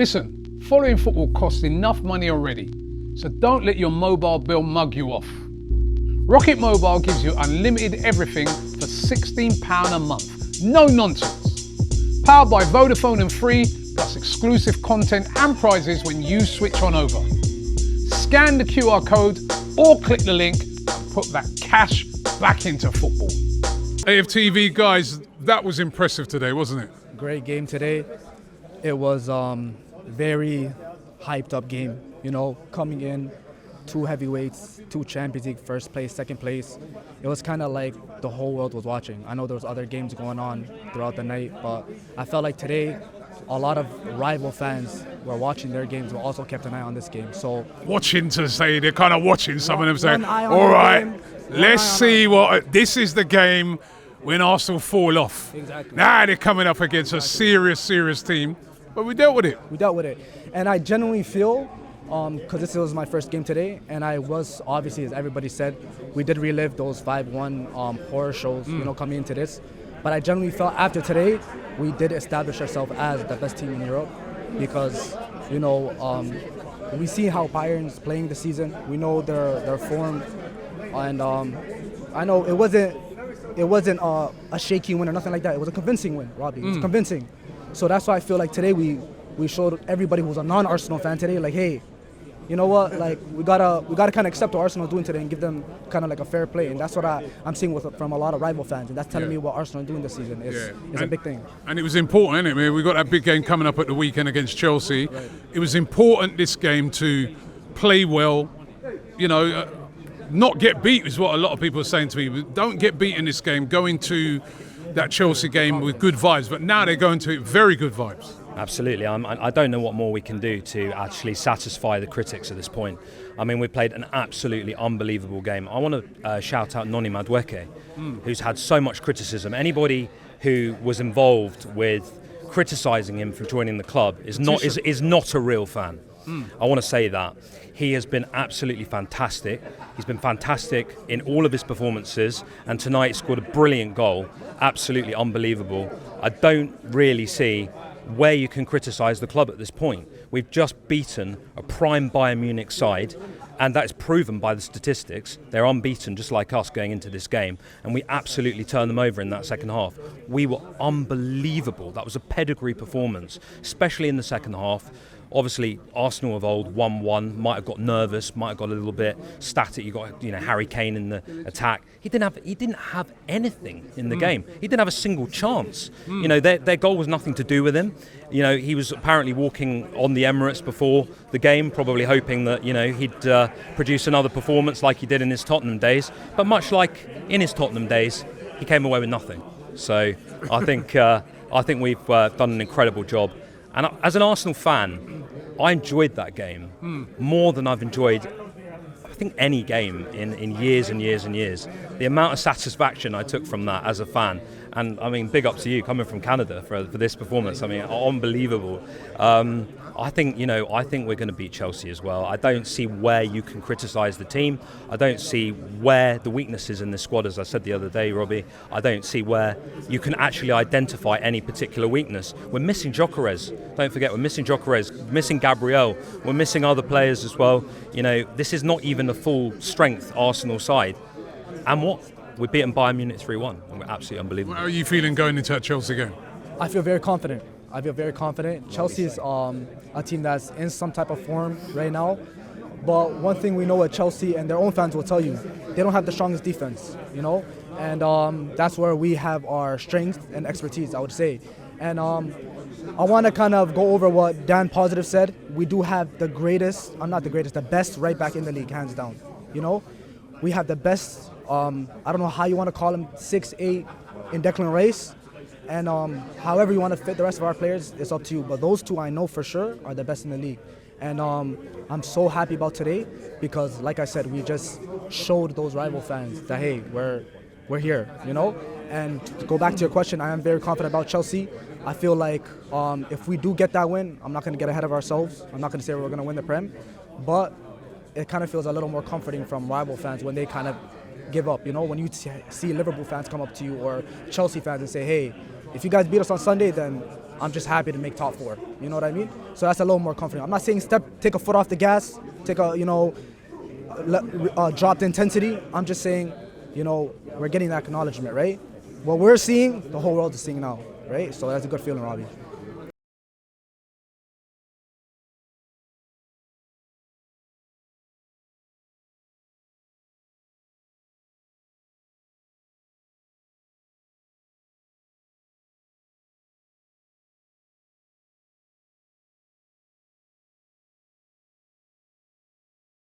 Listen, following football costs enough money already, so don't let your mobile bill mug you off. Rocket Mobile gives you unlimited everything for £16 a month. No nonsense. Powered by Vodafone and Free, plus exclusive content and prizes when you switch on over. Scan the QR code or click the link and put that cash back into football. AFTV guys, that was impressive today, wasn't it? Great game today. It was very hyped up game, you know, coming in, two heavyweights, two Champions League, first place, second place. It was kind of like the whole world was watching. I know there was other games going on throughout the night, but I felt like today a lot of rival fans were watching their games, but also kept an eye on this game. So watching to say, they're kind of watching, some of them saying, all right, let's see what, this is the game when Arsenal fall off. Exactly. Now they're coming up against a serious team, but we dealt with it. We dealt with it. And I genuinely feel, because this was my first game today, and I was, obviously, as everybody said, we did relive those 5-1 horror shows, you know, coming into this. But I genuinely felt after today, we did establish ourselves as the best team in Europe because, you know, we see how Bayern's playing this season. We know their form, and I know it wasn't a shaky win or nothing like that. It was a convincing win, Robbie. It was convincing. So that's why I feel like today we showed everybody who's a non-Arsenal fan today, like, hey, you know what? Like we gotta kind of accept what Arsenal are doing today and give them kind of like a fair play, and that's what I'm seeing from a lot of rival fans, and that's telling me what Arsenal are doing this season is a big thing. And it was important, isn't it? I mean, we got that big game coming up at the weekend against Chelsea. Right. It was important this game to play well, you know, not get beat is what a lot of people are saying to me. Don't get beat in this game. Go into that Chelsea game with good vibes, but now they're going to very good vibes. Absolutely. I don't know what more we can do to actually satisfy the critics at this point. I mean, we played an absolutely unbelievable game. I want to shout out Noni Madueke, who's had so much criticism. Anybody who was involved with criticising him for joining the club is not a real fan. I want to say that. He has been absolutely fantastic. He's been fantastic in all of his performances, and tonight he scored a brilliant goal. Absolutely unbelievable. I don't really see where you can criticise the club at this point. We've just beaten a prime Bayern Munich side, and that is proven by the statistics. They're unbeaten, just like us, going into this game, and we absolutely turned them over in that second half. We were unbelievable. That was a pedigree performance, especially in the second half. Obviously, Arsenal of old 1-1, might have got nervous, might have got a little bit static. You got, you know, Harry Kane in the attack. He didn't have anything in the game. He didn't have a single chance. You know, their goal was nothing to do with him. You know, he was apparently walking on the Emirates before the game, probably hoping that, you know, he'd produce another performance like he did in his Tottenham days. But much like in his Tottenham days, he came away with nothing. So I think we've done an incredible job. And as an Arsenal fan, I enjoyed that game more than I've enjoyed, I think, any game in years and years and years. The amount of satisfaction I took from that as a fan, and I mean, big up to you coming from Canada for this performance. I mean, unbelievable. I think we're going to beat Chelsea as well. I don't see where you can criticise the team. I don't see where the weaknesses in this squad, as I said the other day, Robbie. I don't see where you can actually identify any particular weakness. We're missing Gyökeres. Don't forget, we're missing Gyökeres, missing Gabriel. We're missing other players as well. You know, this is not even a full strength Arsenal side. And what? We're beating Bayern Munich 3-1. And we're absolutely unbelievable. How are you feeling going into that Chelsea game? I feel very confident. Chelsea is a team that's in some type of form right now. But one thing we know at Chelsea, and their own fans will tell you, they don't have the strongest defense, you know? And that's where we have our strength and expertise, I would say. And I want to kind of go over what Dan Positive said. We do have the best right back in the league, hands down. You know? We have the best, I don't know how you want to call him, 6'8" in Declan Rice. And however you want to fit the rest of our players, it's up to you. But those two I know for sure are the best in the league. And I'm so happy about today because, like I said, we just showed those rival fans that, hey, we're here, you know? And to go back to your question, I am very confident about Chelsea. I feel like if we do get that win, I'm not going to get ahead of ourselves. I'm not going to say we're going to win the Prem. But it kind of feels a little more comforting from rival fans when they kind of give up, you know? When you see Liverpool fans come up to you or Chelsea fans and say, hey, if you guys beat us on Sunday, then I'm just happy to make top 4. You know what I mean? So that's a little more comforting. I'm not saying take a foot off the gas, drop the intensity. I'm just saying, we're getting that acknowledgement, right? What we're seeing, the whole world is seeing now, right? So that's a good feeling, Robbie.